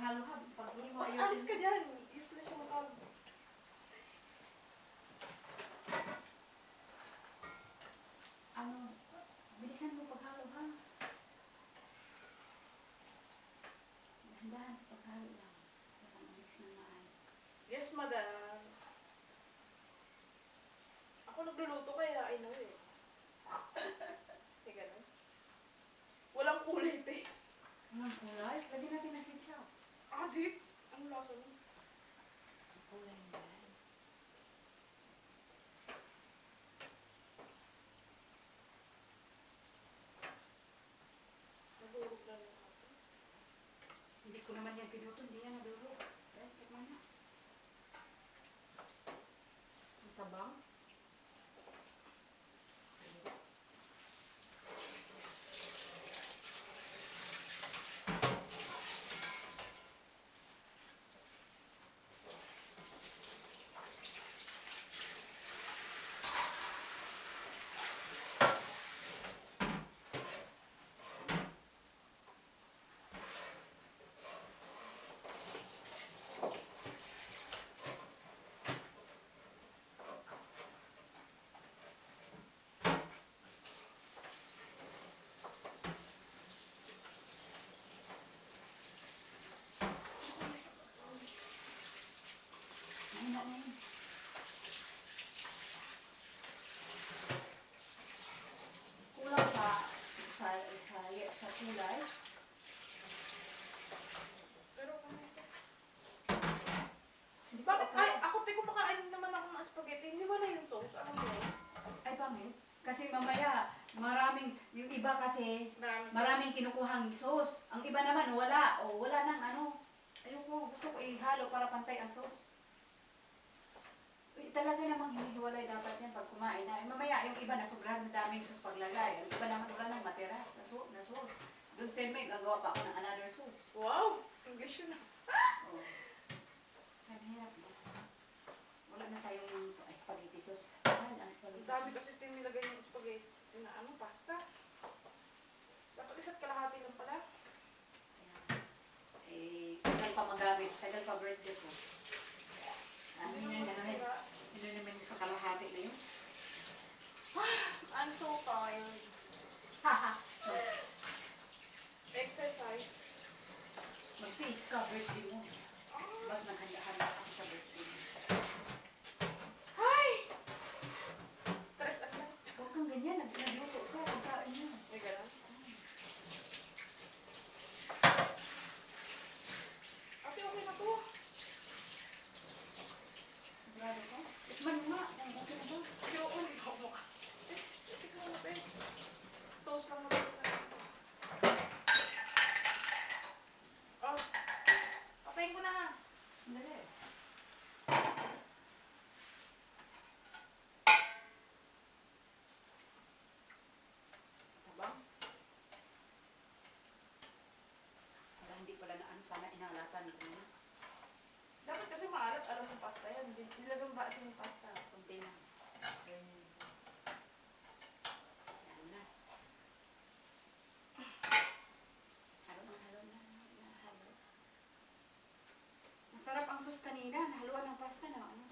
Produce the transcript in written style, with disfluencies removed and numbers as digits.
maghalo ha. Pag hindi mo ayusin. Alis ka dyan. Useless yung makal. Ano, bilisan mo paghalo ha. Dahan-dahan paghalo lang. Para ma-mix na maayos. Yes, madam. Ako nagluluto kaya I know eh. Teka lang. Walang kulit eh. Anong kulay? Lagyan natin ng ketchup. Adik? Ang lasa nun? Ang kulay yan. Nagurog na rin ako. Hindi ko naman yan pinuto. Hindi yan naduro. Eh, tikman na. Ang sabang. Mahina na yun. Kulang sa kulay. Pero kung... Hindi ko Bakit? okay. Ay, ako te kumakain naman ako ng spaghetti. Hindi wala yung sauce. Alam mo yun? Ay, pangit. Kasi mamaya, yung iba kasi, maraming kinukuhang sauce. Ang iba naman, wala. O, wala nang ano. Ayoko, gusto ko ihalo para pantay ang sauce. Talaga namang hinihiwalay dapat yan pag kumain na. Eh, mamaya, yung iba na sobrang daming sauce paglagay. Yung iba naman wala nang matira na sauce. Doon time gagawa pa ako ng another sauce. Wow! English yun ah. Oh. Sabi hirap mo. Wala na tayong spaghetti sauce. Mahal ang spaghetti Ang dami sauce. kasi tinilagay ng spaghetti na ano, pasta. Dapat isa't kalahati lang pala. Eh, tagal pa magamit. Tagal pa birthday ko. Ano yun? Ano naman sa kalahati na yun? I'm so tired. Haha! Exercise. Mag-face ka birthday mo. Ba't naghanda-handa ako sa birthday mo? Ay! Stress agad. Huwag kang ganyan. Nagluto ka. Pagkain mo. May ganun. Ate, okay na to. Sigurado ka? Tikman mo nga. Ay, okay na ba? Hindi ako hindi ako mukha. Tignan mo natin. Sauce lang naman. Oh. Patayin ko na ha. Dali. Sabang? Para hindi pala na ano, sana inalatan ko na. Dapat kasi maalat alam ng pasta yan. Nilagang ba asin yung pasta? Kunti na. Yan na. Halo na. Halo. Masarap ang sauce kanina. Nahaluan ng pasta na. Ano?